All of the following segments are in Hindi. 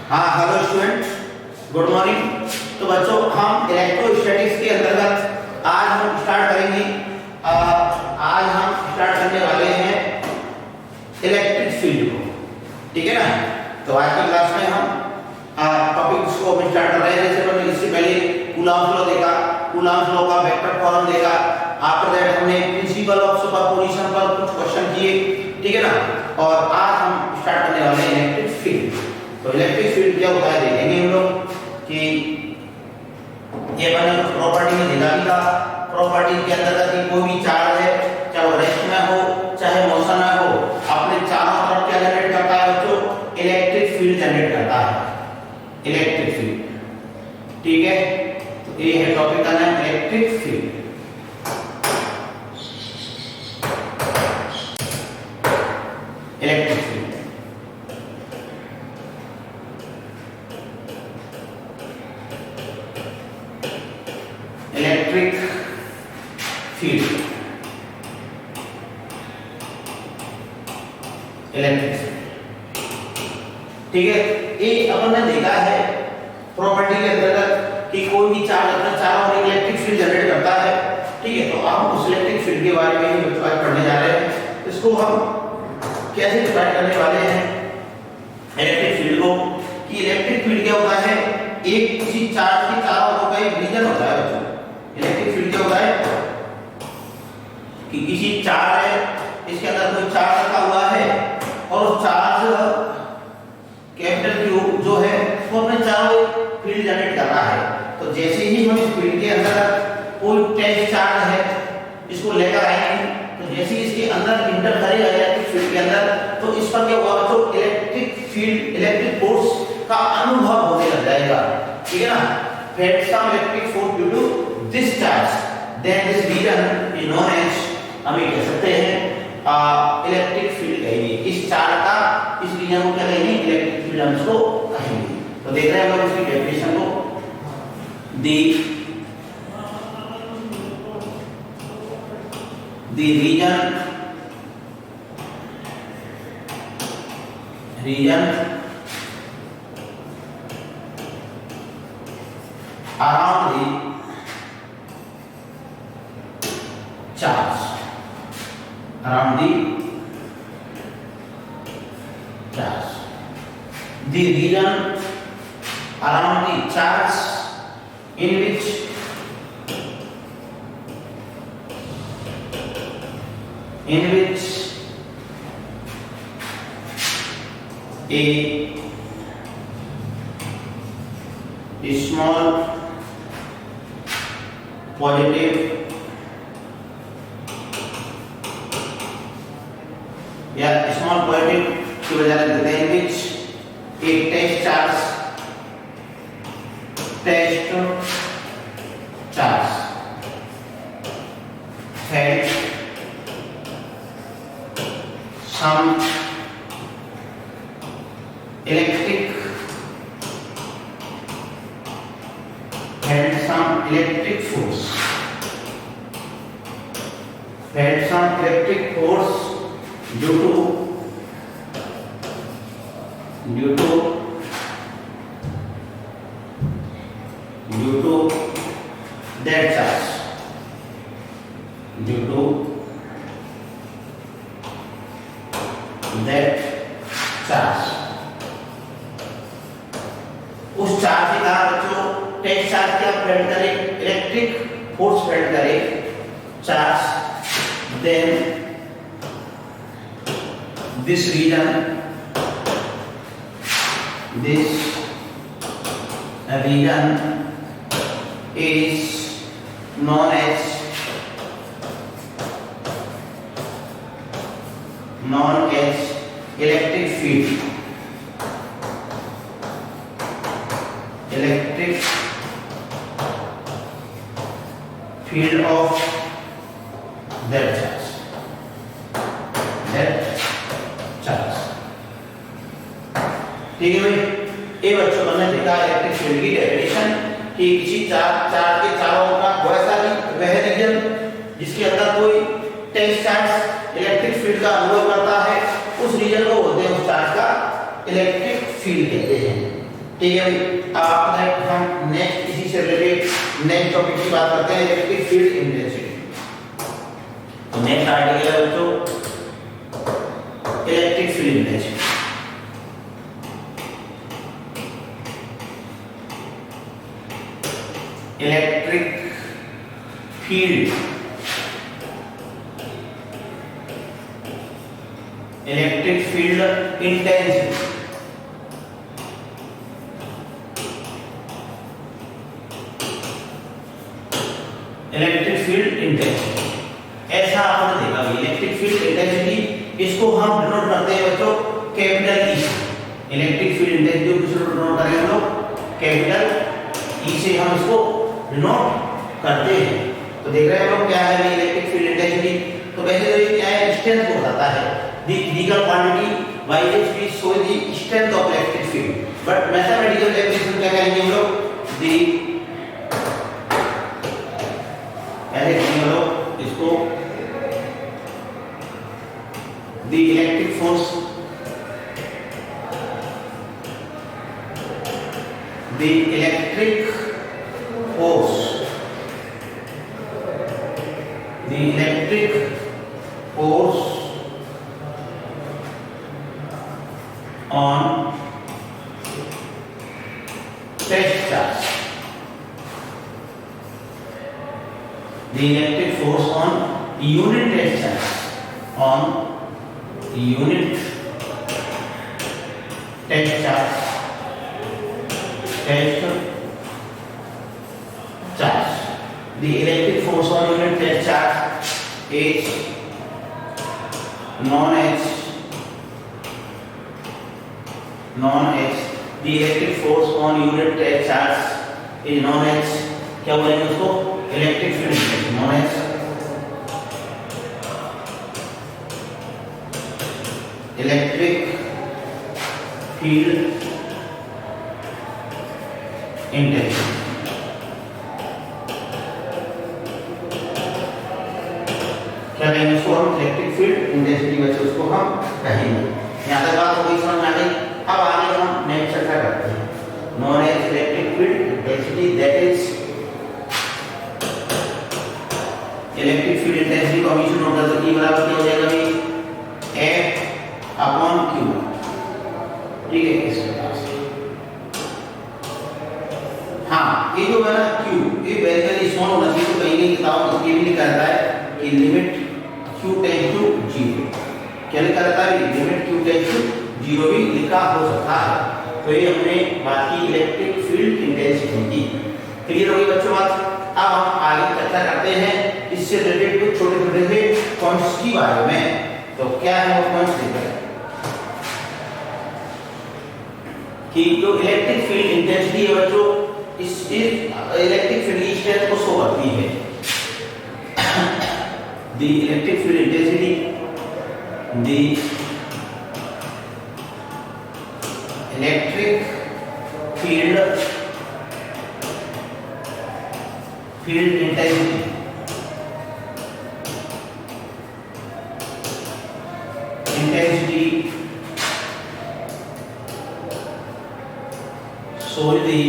हाँ हेलो स्टूडेंट, गुड मॉर्निंग। तो बच्चों हम इलेक्ट्रोस्टैटिक्स के अंतर्गत आज हम स्टार्ट करेंगे। आज हम स्टार्ट करने वाले हैं इलेक्ट्रिक फील्ड को, ठीक है ना। तो आज की क्लास में हम टॉपिक्स को हम स्टार्ट कर रहे हैं। जैसे हमने इससे पहले कूलॉम्स लॉ देखा, कूलॉम्स लॉ का वेक्टर फॉर्म देखा। आफ्टर दैट हमने प्रिंसिपल ऑफ सुपरपोजिशन पर कुछ क्वेश्चन किए, ठीक है ना। और आज हम स्टार्ट करने वाले हैं इलेक्ट्रिक फील्ड। तो इलेक्ट्रिक फील्ड क्या होता है देखेंगे हम लोग कि ये मैंने प्रॉपर्टी में देखा भी था। प्रॉपर्टी के अंतर्गत कोई भी चार्ज है, चाहे वो रेस्ट में हो चाहे मोशन में हो, अपने चारों तरफ क्या जनरेट करता है बच्चों? इलेक्ट्रिक फील्ड जनरेट करता है, इलेक्ट्रिक फील्ड, ठीक है। तो ये है टॉपिक का नाम electric field. Electric field electric field electric field, ठीक है। ये अपन ने देखा है प्रॉपर्टी के अंतर्गत कि कोई भी चार्ज अपने चारों ओर इलेक्ट्रिक फील्ड जनरेट करता है, ठीक है। तो हम उस इलेक्ट्रिक फील्ड के बारे में ही आज पढ़ने जा रहे हैं। इसको हम कैसे डिफाइन करने वाले हैं इलेक्ट्रिक फील्ड को, कि इलेक्ट्रिक फील्ड क्या होता है? एक किसी चार्ज के चारों ओर का एक रीजन होता है बच्चों। इलेक्ट्रिक फील्ड क्या होता है कि किसी चार्ज है, इसके अंदर कोई चार्ज रखा हुआ है और चार्ज कैपिटल क्यू जो है वो अपने चारों फील्ड जनरेट कर रहा है। तो जैसे ही हम इस फील्ड के अंदर कोई टेस्ट चार्ज है इसको लेकर आएंगे, तो जैसे ही इसके अंदर इंटर करेगा इलेक्ट्रिक फील्ड के अंदर, तो इस पर क्या होगा बच्चों? इलेक्ट्रिक फील्ड, इलेक्ट्रिक फोर्स का अनुभव होने लग जाएगा, ठीक है ना। felt some electric force due to this charge, then this region is known as, हम ये कह सकते हैं इलेक्ट्रिक फील्ड कहेंगे। इस चार्ज का इस रीजन को क्या कहेंगे? इलेक्ट्रिक फील्ड हम इसको कहेंगे। तो देख रहे हैं हम लोग इसकी डेफिनेशन को। the region around the charge, around the charge, the region around the charge in which a small positive या स्मॉल पॉजिटिव की वजह से देते हैं which एक test charge had some electric force, due to that charge, due to that charge। उस चार्ज के कारण बच्चों टेस्ट चार्ज क्या प्रेजेंट करे? इलेक्ट्रिक फोर्स प्रेजेंट करे charge, then this region is known as electric field, electric field of that charge, ठीक है भाई। ये बच्चों ने देखा इलेक्ट्रिक फील्ड की डेफिनेशन कि किसी चार्ज के चारों ओर का वैसा ही वह रीजन जिसके अंदर कोई टेस्ट चार्ज इलेक्ट्रिक फील्ड का अनुभव करता है, उस रीजन को बोलते हैं, उस चार्ज का इलेक्ट्रिक फील्ड कहते हैं। ठीक है भाई। अब हम नेक्स्ट इसी से रिलेटेड नेक्स्ट टॉपिक की बात करते हैं, इलेक्ट्रिक फील्ड इंटेंसिटी। तो नेक्स्ट आर्टिकल है बच्चों electric field intensity. Electric field electric field intensity. Electric field intensity ऐसा आपने देखा भी, इलेक्ट्रिक फील्ड इंटेंसिटी इसको हम डिनोट करते हैं बच्चों कैपिटल ई से। इलेक्ट्रिक फील्ड इंटेंसिटी को किससे डिनोट करेंगे हम लोग? कैपिटल ई से हम इसको डिनोट करते हैं। तो देख रहे हैं हम लोग क्या है इलेक्ट्रिक फील्ड इंटेंसिटी। तो वैसे तो ये क्या है, डिस्टेंस को बताता है, the physical quantity by which we show the strength of electric field. But mathematical definition क्या कहेंगे हम लोग? द ऐसे कहेंगे लोग इसको the electric force, the electric force, the electric force on test charge, the electric force on unit test charge, on unit test charge, test charge, the electric force on unit test charge is known as the electric force on unit charge is known as, क्या बोलेंगे उसको? Electric field intensity, known as electric field intensity. क्या कहेंगे उसको हम? इलेक्ट्रिक फील्ड इंटेंसिटी वैसे उसको हम कहेंगे। यहाँ तक बात हो गई, समझ में आ गई। अब आगे हम नेक्स्ट चर्चा करते हैं, known as electric field intensity, that is electric field intensity को हम इसे नोट कर सकते हैं, बराबर क्या हो जाएगा भाई? F upon Q। ठीक है, इस प्रकार से। हाँ, ये जो है ना Q, ये बेसिकली स्मॉल होना चाहिए, तो कहीं नहीं किताबों में ये भी लिखा रहता है कि लिमिट Q टेंड्स टू 0। क्या लिखा रहता है? लिमिट Q टेंड्स टू 0 भी लिखा हो सकता है। तो ये हमने बात की इलेक्ट्रिक फील्ड इंटेंसिटी की। क्लियर हो गई बच्चों बात? अब हम आगे चर्चा करते हैं इससे रिलेटेड कुछ छोटे छोटे से पॉइंट्स के बारे में। तो क्या है वो पॉइंट्स देखते हैं कि जो इलेक्ट्रिक फील्ड इंटेंसिटी है बच्चों, इस इलेक्ट्रिक फील्ड स्ट्रेंथ को शो करती है। The electric field intensity, the electric field intensity show the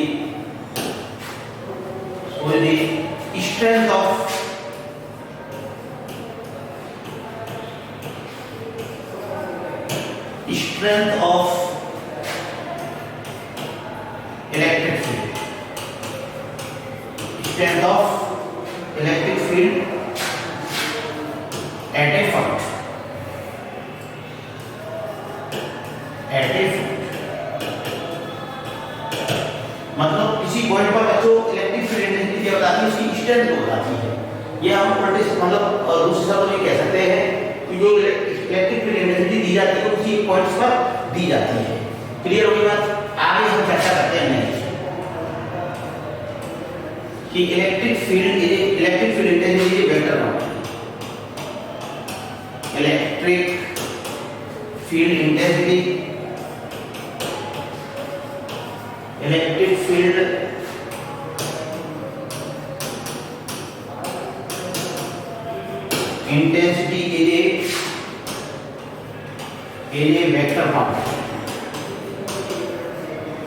strength of electric field, strength of electric field at a point, मतलब किसी पॉइंट पर बच्चों इलेक्ट्रिक फील्ड इंटेंसिटी क्या बताती है? उसकी स्ट्रेंथ को बताती है। ये हम मतलब दूसरे शब्दों में कह सकते हैं कि जो इलेक्ट्रिक फील्ड इंटेंसिटी दी जाती है वो किसी पॉइंट्स पर दी जाती है। क्लियर होगी बात? आगे हम चर्चा करते हैं कि electric field intensity vector quantity, electric field intensity, electric field intensity is a vector quantity,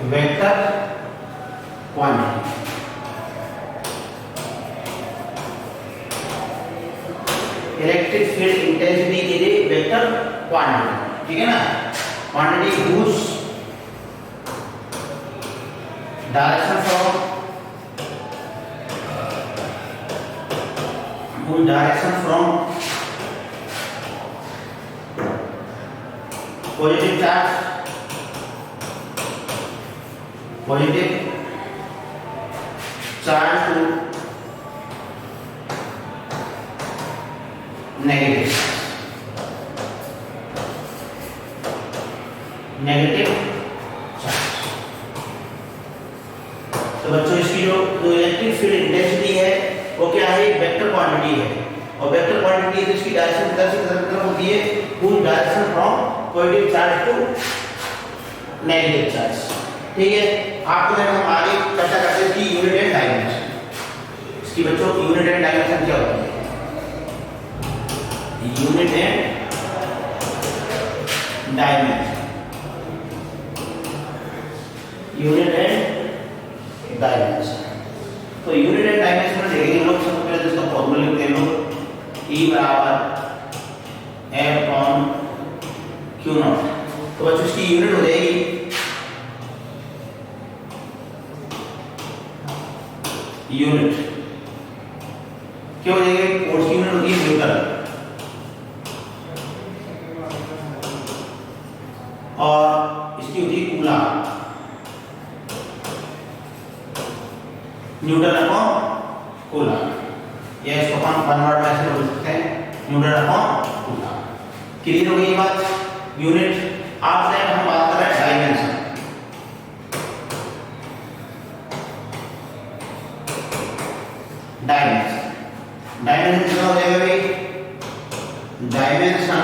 vector quantity. Electric field intensity is a vector quantity, ठीक है ना। Quantity whose direction from positive charge to negative charge. तो बच्चों इसकी जो इलेक्ट्रिक फील्ड इंटेंसिटी है वो क्या है, वेक्टर क्वांटिटी है, और वेक्टर क्वांटिटी है इसकी डायरेक्शन किधर से किधर तरफ होती है, कुल direction from positive charge to negative charge, ठीक है। आपको हम आगे चर्चा करते हैं कि यूनिट एंड डायमेंशन। इसकी बच्चों यूनिट एंड डायमेंशन क्या होती है, unit and dimension, unit and dimension. तो यूनिट एंड डायमेंशन में देखेंगे लोग, सबसे पहले तो इसका फॉर्मूला लिखते हैं लोग, E बराबर F अपॉन Q नॉट। तो बच्चों इसकी यूनिट हो जाएगी यूनिट, क्यों हो जाएगी, फोर्स की यूनिट होती है न्यूटन, और इसकी होती है कूलम, न्यूटन अपॉन कूलम, या इसको हम वन वर्ड में ऐसे बोल सकते हैं, न्यूटन अपॉन कूलम। क्लियर हो गई बात। यूनिट आपसे हम बात कर रहे हैं डायमेंशन। डायमेंशन कितना हो जाएगा भाई, डायमेंशन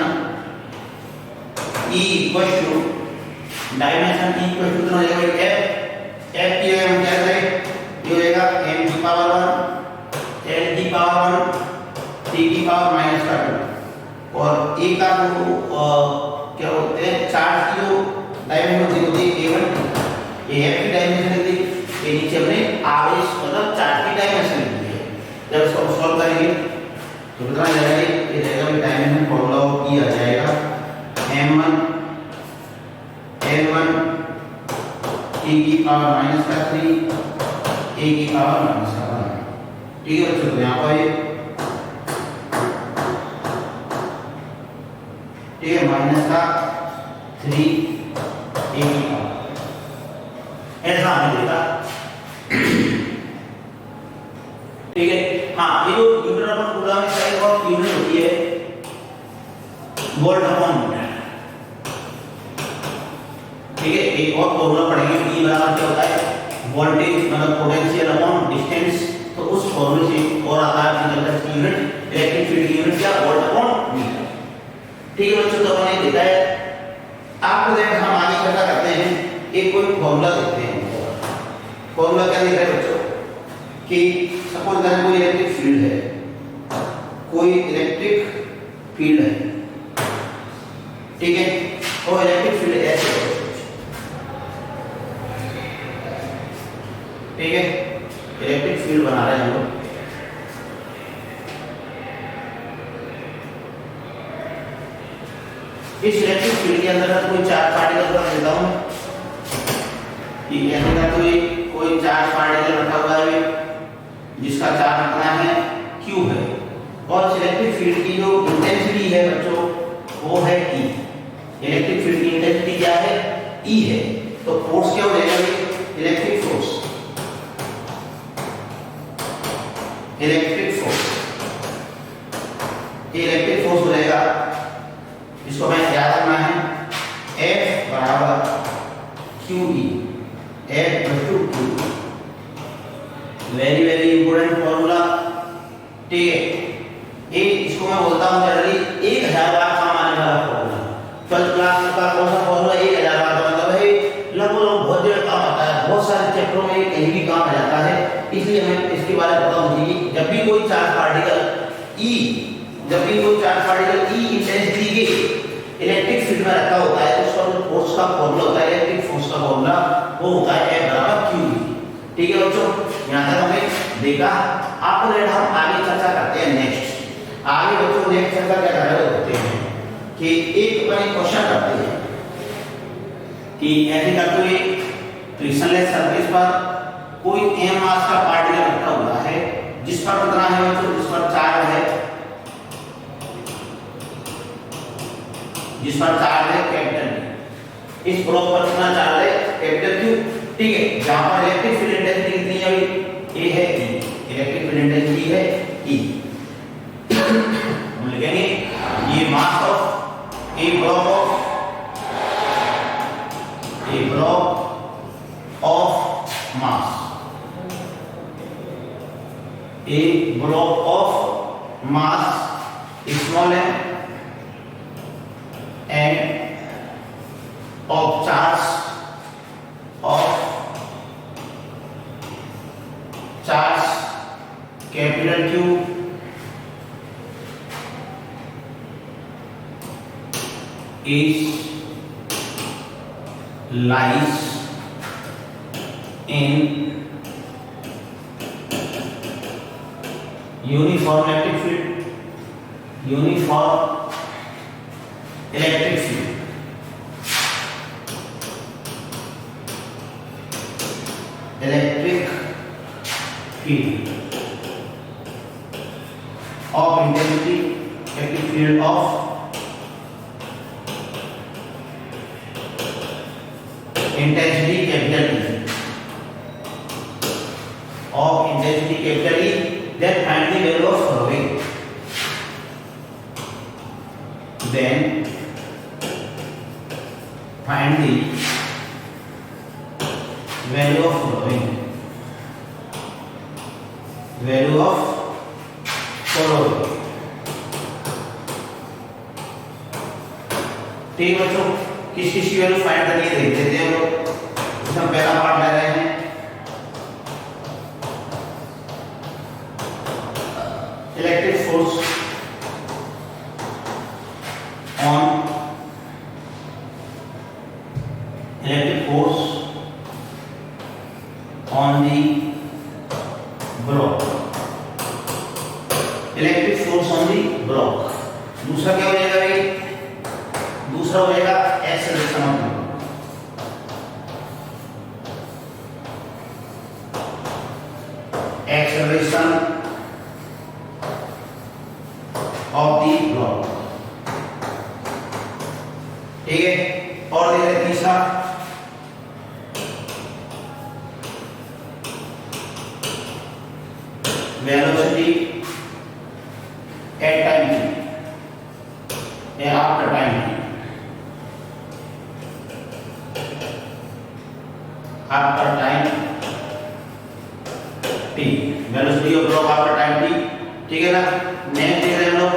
E इक्वल टू कितना हो जाएगा, F की जगह हम क्या करें, ये हो जाएगा m की पावर 1 l की पावर 1 t की पावर -2, और a का जो क्या होते हैं चार्ज की जो डायमेंशन होती है a1, ये f की डायमेंशन होती है, ये नीचे हमने आवेश मतलब चार्ज की डायमेंशन ली है। जब इसको सॉल्व करेंगे तो कितना आ जाएगा, ये रहेगा भी डायमेंशन फॉर्मूला E आ जाएगा m1 l1 t की पावर -3 a की पावर -1, ठीक है बच्चों। तो यहाँ पर ठीक है -3 a की पावर, ऐसा हमें देगा, ठीक है। हाँ, ये जो न्यूटन अपॉन कूलम की साइड ऑफ यूनिट होती है वोल्ट अपॉन मीटर, ठीक है। एक और फॉर्मूला पढ़ेंगे, E बराबर क्या होता है, वोल्टेज मतलब पोटेंशियल अपॉन डिस्टेंस, तो उस फॉर्मूले से और आता है निकलता है यूनिट, इलेक्ट्रिक फील्ड की यूनिट क्या, वोल्ट अपॉन मीटर, ठीक है बच्चों। तो हमने देखा है, आपको देखो हम आगे चर्चा करते हैं, एक कोई फॉर्मूला देखते हैं। फॉर्मूला क्या दिख रहा है बच्चों, कि सपोज दैट कोई इलेक्ट्रिक फील्ड है, ठीक है, और इलेक्ट्रिक फील्ड ऐसे है, ठीक है, इलेक्ट्रिक फील्ड बना रहे हैं हम लोग। इस इलेक्ट्रिक फील्ड के अंदर कोई चार्ज पार्टिकल रख देता हूं, कि ऐसे का कोई चार्ज पार्टिकल रखा हुआ है जिसका चार्ज कितना है, Q है, और इलेक्ट्रिक फील्ड की जो इंटेंसिटी है बच्चों वो है E। इलेक्ट्रिक फील्ड की इंटेंसिटी क्या है, E है। तो फोर्स क्या हो जाएगा, इलेक्ट्रिक फोर्स हो जाएगा, इसको हमें याद रखना है, F बराबर QE, F/Q, very very important formula, ठीक है। इसको मैं बोलता हूँ जनरली 1000 बार काम आने वाला फॉर्मूला, 12th क्लास का कौन सा फॉर्मूला 1000 बार का मतलब है लगभग बहुत देर काम आता है, बहुत सारे चैप्टरों में कहीं भी काम आ जाता है, इसलिए हमें इसके बारे में पता होना चाहिए। जब भी कोई चार्ज पार्टिकल E इंटेंसिटी के इलेक्ट्रिक फील्ड में रखा होता है, उसका जो फोर्स का फॉर्मूला होता है, इलेक्ट्रिक फोर्स का फॉर्मूला वो होता है F बराबर Q। ठीक है बच्चों, यहाँ तक हमने देखा। अब हम आगे चर्चा करते हैं नेक्स्ट। आगे बच्चों नेक्स्ट चर्चा क्या कर रहे होते हैं कि एक क्वेश्चन करते हैं कि ऐसे करते हुए फ्रिक्शनलेस सरफेस पर कोई m मास का पार्टिकल रखा हुआ है जिस पर कितना है बच्चों, जिस पर चार्ज है, जिस पर चार्ज है कैपिटल Q। इस ब्लॉक पर कितना चार्ज है, कैपिटल Q। ठीक है, जहां पर इलेक्ट्रिक फील्ड इंटेंसिटी कितनी है भाई, A है E, इलेक्ट्रिक फील्ड इंटेंसिटी है E। हम लिखेंगे ये mass of A block of mass, a block of mass small m and of charge capital Q is lies in uniform electric field, uniform electric field, electric field of intensity, electric field of intensity capital E, of intensity capital E, then find the value of following. Then find the value of following. Value of following. ठीक है बच्चों, किस किस की वैल्यू फाइंड करनी है देख लेते हैं हम लोग। इसमें पहला पार्ट ले रहे हैं electric force on the block, electric force on the block. दूसरा क्या हो जाएगा भाई, दूसरा हो जाएगा acceleration of the acceleration of the block। ठीक है, और देख रहे तीसरा वेलोसिटी एट टाइम t या after time t, after time t, velocity of block after time t। ठीक है ना। नेक्स्ट देख रहे हैं हम लोग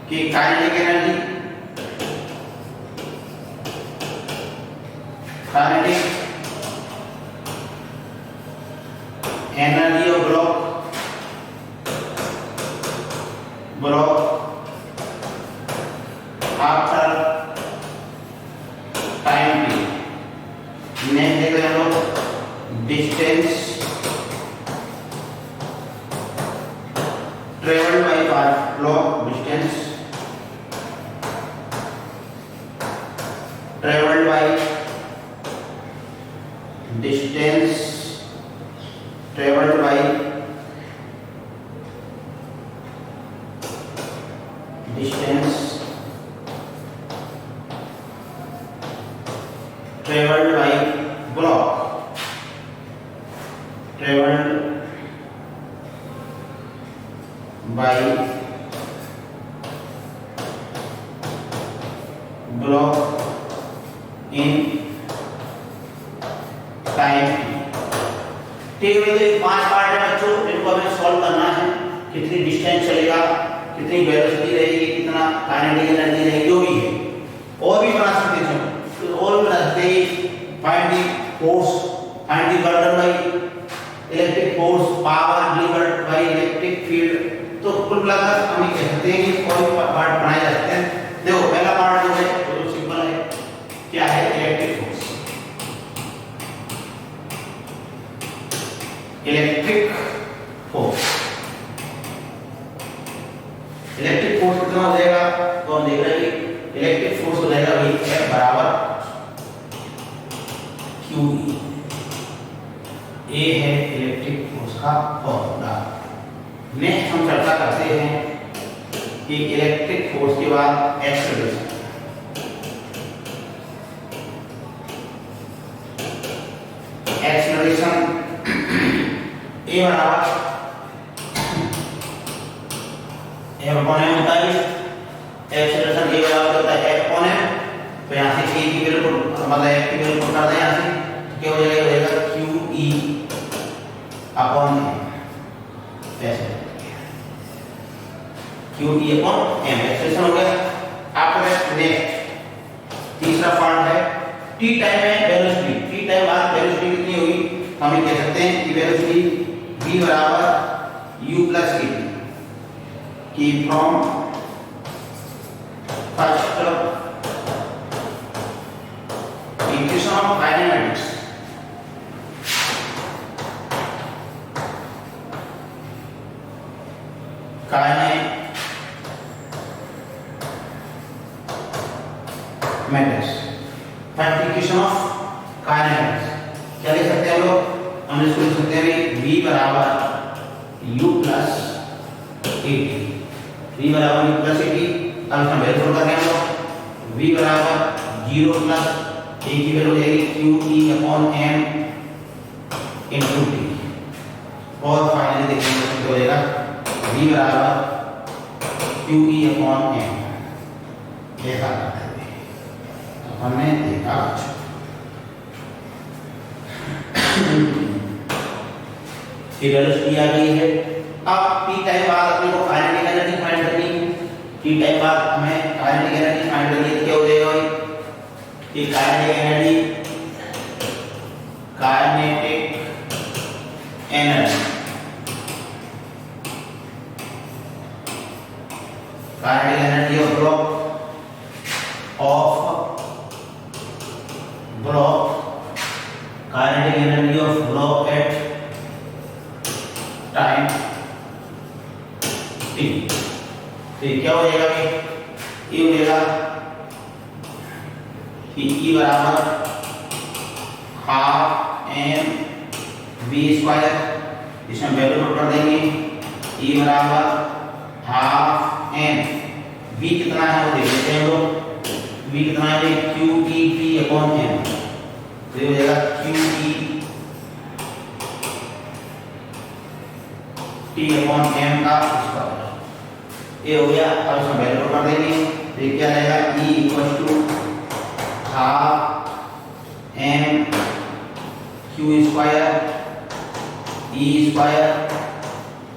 कि kinetic energy, kinetic energy of block after time t। Next देख रहे हैं हम लोग distance traveled by block, distance traveled by distance traveled by distance traveled by block, traveled by block in time। ठीक है, तो 5 पार्ट है बच्चों, इनको हमें सॉल्व करना है। कितनी डिस्टेंस चलेगा, कितनी वेलोसिटी रहेगी, कितना काइनेटिक एनर्जी रहेगी, जो भी है। और भी बना सकते हैं, तो और भी बना सकते हैं। Find the force, find the work done by electric force, power delivered by electric field. तो कुल मिलाकर हम ये कह सकते हैं कि कोई पार्ट बनाए जा सकते हैं। देखो पहला पार्ट जो है वो तो सिंपल है, क्या है, electric force. Electric force. Electric force कितना हो जाएगा, तो हम देख रहे हैं कि इलेक्ट्रिक फोर्स हो जाएगा भाई F बराबर QE। ये है इलेक्ट्रिक फोर्स का फॉर्मूला। नेक्स्ट हम चर्चा करते हैं कि इलेक्ट्रिक फोर्स के बाद एक्सेलरेशन। एक्सेलरेशन ए बराबर F अपॉन m होता है। एक्सेलरेशन ए बराबर होता है F अपॉन m। तो यहाँ से a की वैल्यू को मतलब F की वैल्यू को कर दें, यहाँ से क्या हो जाएगा QE अपॉन m। ऐसे QE अपॉन m एक्सेलरेशन हो गया। आपका नेक्स्ट तीसरा पार्ट है t टाइम में वेलोसिटी। t टाइम बाद वेलोसिटी कितनी होगी, हम ये कह सकते हैं कि वेलोसिटी v बराबर u प्लस k की from first equation of kinematics first equation of kinematics क्या लिख सकते हैं हम लोग, हम इसको लिख सकते हैं v बराबर u प्लस at। v बराबर u प्लस at, अब इसमें वैल्यू पुट करते हैं हम लोग। v बराबर 0 प्लस a की वैल्यू हो जाएगी QE upon m into t। और फाइनली देखेंगे तो हो जाएगा v बराबर QE अपॉन m। ऐसा करते हैं तो हमने देखा वेलोसिटी आ गई है। अब t टाइम बाद अपने को काइनेटिक एनर्जी फाइंड करनी है। t टाइम बाद हमें काइनेटिक एनर्जी फाइंड करनी है तो क्या हो जाएगा भाई, कि kinetic energy of block at time t। तो क्या हो जाएगा भाई, ये हो जाएगा कि E बराबर हाफ m v स्क्वायर, इसमें वैल्यू पुट कर देंगे। E बराबर हाफ m, v कितना है वो देख लेते हैं हम लोग। v कितना है, QET अपॉन m। तो ये हो जाएगा QET अपॉन m का स्क्वायर। ये हो गया। अब इसमें वैल्यू पुट कर देंगे तो ये क्या रहेगा, E equal to half m q square E square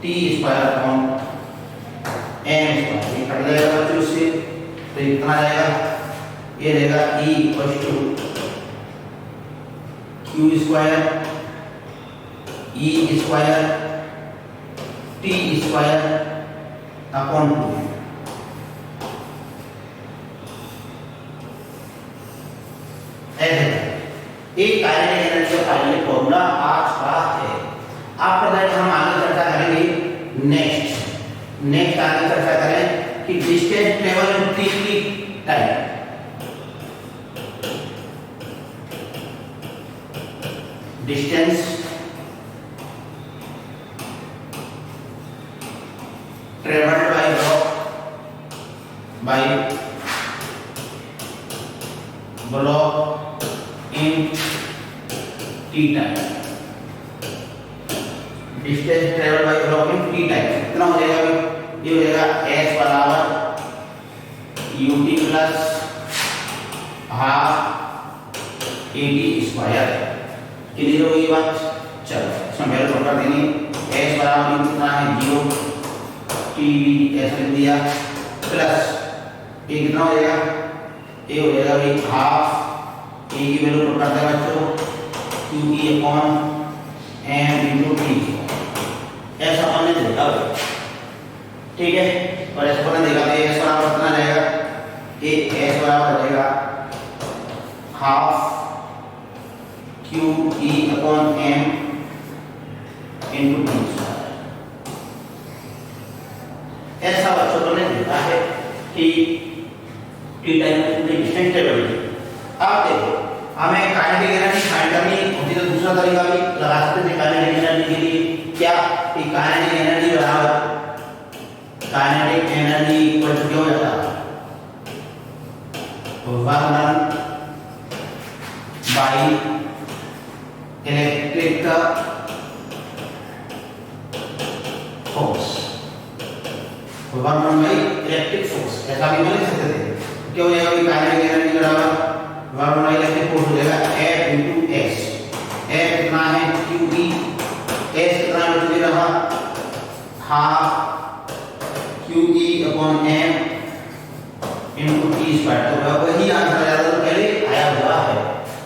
t square upon m square. ये कट जाएगा बच्चों इससे, तो इतना जाएगा, ये रहेगा E equal to q square E square t square upon 2। एक काइनेटिक एनर्जी का फाइनल फॉर्मूला आज का है। आफ्टर दैट हम आगे चर्चा करेंगे नेक्स्ट आगे चर्चा करें कि डिस्टेंस ट्रेवल इन t की time. Distance travelled by block in t time. Distance travel by block in t time कितना हो जाएगा, ये हो जाएगा s बराबर ut plus half at square. Clear होगी बात। चलो इसमें वैल्यू पुट कर देनी। s बराबर कितना है 0, t ऐसे लिख दिया, प्लस ये कितना हो जाएगा, ये हो जाएगा भाई हाफ a की वैल्यू पुट करते हैं बच्चों QE upon m into t। ऐसा हमने देखा भाई, ठीक है। और ऐसा हमने देखा तो s बराबर कितना रहेगा, ये s बराबर रहेगा half QE upon m into T square. ऐसा बच्चों ने देखा है कि टी टाइम में डिस्टेंस टेबल। अब देखो हमें काइनेटिक एनर्जी फाइंड करनी होती तो दूसरा तरीका भी लगा सकते थे काइनेटिक एनर्जी के लिए। क्या कि काइनेटिक एनर्जी बराबर काइनेटिक एनर्जी इक्वल टू क्या हो जाता है 1 by electric force. 1 by electric force ऐसा भी बोल सकते थे। क्या हो जाएगा काइनेटिक एनर्जी बराबर 1 बाई इलेक्ट्रिक फोर्स हो जाएगा F into S। F कितना है QE, S कितना बच रहा half QE upon M into T square. तो वही आंसर आ जाता तो पहले आया हुआ है।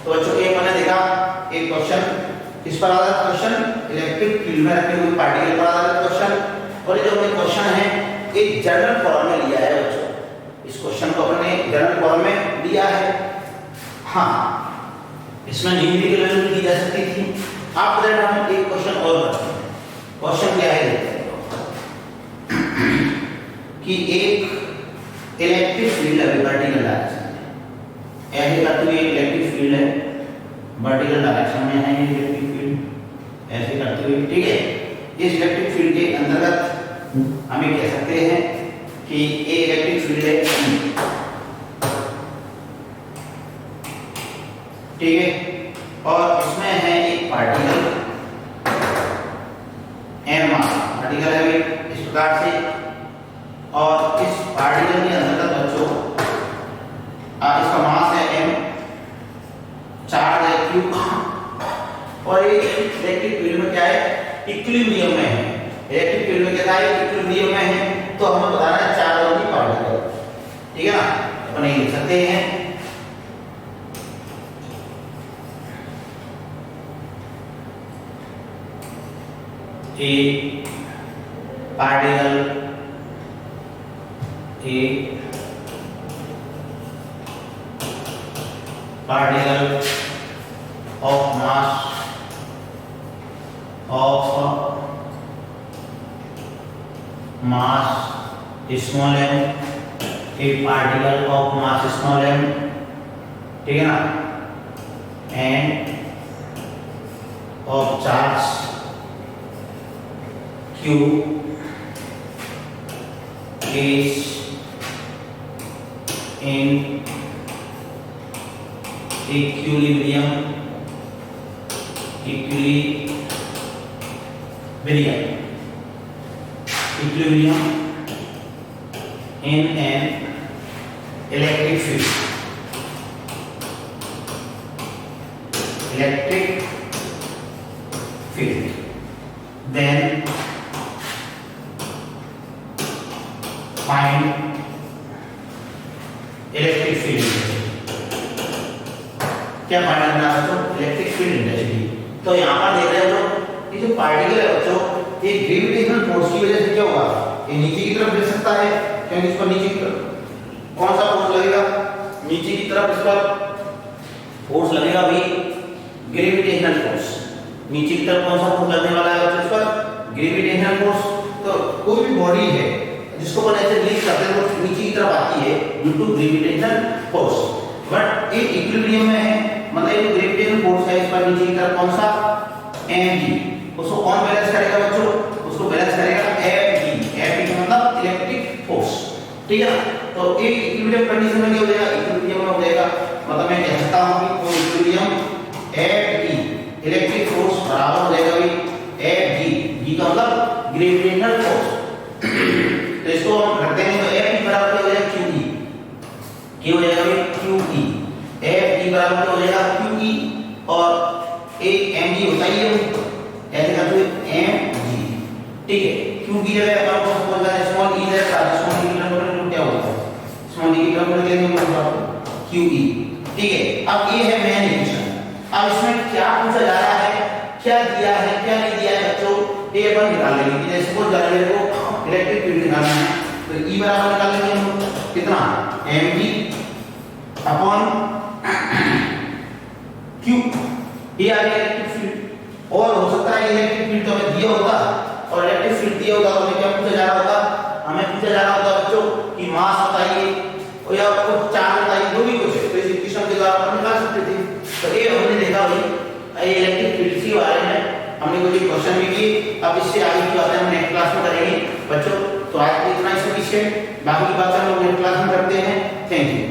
तो बच्चों एक मैंने देखा एक क्वेश्चन किस पर आधारित क्वेश्चन इलेक्ट्रिक फील्ड में रखे हुए पार्टिकल पर आधारित क्वेश्चन। और ये जो हमने क्वेश्चन है एक जनरल फॉर्म में लिया है बच्चों। इस क्वेश्चन को अपने जनरल फॉर्म में लिया है। हाँ इसमें न्यूमेरिकल वैल्यू दी जा सकती थी। आप दैट हम एक क्वेश्चन और करते हैं। क्वेश्चन क्या है कि एक इलेक्ट्रिक फील्ड है वर्टिकल डायरेक्शन में। ऐसे करते हुए इलेक्ट्रिक फील्ड है वर्टिकल डायरेक्शन में है इलेक्ट्रिक फील्ड ऐसे करते हुए। ठीक है इस इलेक्ट्रिक फील्ड के अंतर्गत हमें कह सकते हैं कि ये इलेक्ट्रिक फील्ड है ठीक है। और इसमें है एक पार्टिकल m मास पार्टिकल है इस प्रकार से। और इस पार्टिकल के अंतर्गत बच्चों इसका मास है m, चार्ज है q। और ये इलेक्ट्रिक फील्ड में क्या है इक्विलिब्रियम में है। इलेक्ट्रिक फील्ड में क्या है इक्विलिब्रियम में है। तो हमें बताना है चार्ज और पार्टिकल। ठीक है ना अपन ये लिख सकते हैं A particle of mass small m, a particle of mass small m, ठीक है ना, and of charge Q is in equilibrium in an electric field. Then find electric field. क्या फाइंड करना है बच्चों इलेक्ट्रिक फील्ड इंटेंसिटी। तो यहाँ पर देख रहे हो ये जो पार्टिकल है बच्चों ये ग्रेविटेशनल फोर्स की वजह से क्या होगा ये नीचे की तरफ गिर सकता है। क्योंकि इस पर नीचे की तरफ कौन सा फोर्स लगेगा नीचे की तरफ इस पर फोर्स लगेगा भी ग्रेविटेशनल फोर्स। नीचे की तरफ कौन सा फोर्स लगने वाला है बच्चों इस पर ग्रेविटेशनल फोर्स। तो कोई भी बॉडी है जिसको अपन ऐसे लिख करते हैं तो नीचे की तरफ आती है due to gravitational force. But ये इक्विलिब्रियम में है मतलब ये ग्रेविटेशनल फोर्स है इस पर नीचे की तरफ कौन सा mg उसको कौन बैलेंस करेगा बच्चों उसको बैलेंस करेगा Fg मतलब इलेक्ट्रिक फोर्स। ठीक है तो एक इक्विलिब्रियम कंडीशन में क्या हो जाएगा इक्विलिब्रियम में हो जाएगा मतलब मैं कह सकता हूं कि वो इक्विलिब्रियम Fg इलेक्ट्रिक फोर्स बराबर हो जाएगा भाई Fg g का मतलब ग्रेविटेशनल फोर्स। तो इसको हम रखते हैं तो F बराबर क्या हो जाएगा QE क्या हो जाएगा भाई QE F बराबर क्या हो जाएगा QE और एक mg होता ही है ऐसे करते हुए mg। ठीक है Q की जगह अपन को समझ लेना स्मॉल e है स्मॉल e की टर्म में क्या होता है स्मॉल e की टर्म में लेंगे हम QE। ठीक है अब ये है मेन इक्वेशन। अब इसमें क्या पूछा जा रहा है क्या दिया है क्या नहीं दिया है बच्चों ये अपन निकाल लेंगे। जैसे सपोज जाने मेरे को इलेक्ट्रिक फील्ड निकालना है तो E बराबर निकाल लेंगे हम कितना mg अपॉन Q ये आ गया इलेक्ट्रिक फील्ड। और हो सकता है इलेक्ट्रिक फील्ड तो हमें दिया होता कि मास बताइए और या कुछ चार्ज बताइए, जो भी कुछ है तो इस इक्वेशन के द्वारा अपन निकाल सकते थे। तो ये हमने देखा भाई इलेक्ट्रिक फील्ड के बारे में हमने कुछ क्वेश्चन भी किए। अब इससे आगे की बातें हम नेक्स्ट क्लास में करेंगे बच्चों। तो आज इतना ही सफिशिएंट, बाकी की बातें हम लोग नेक्स्ट क्लास में करते हैं। Thank you.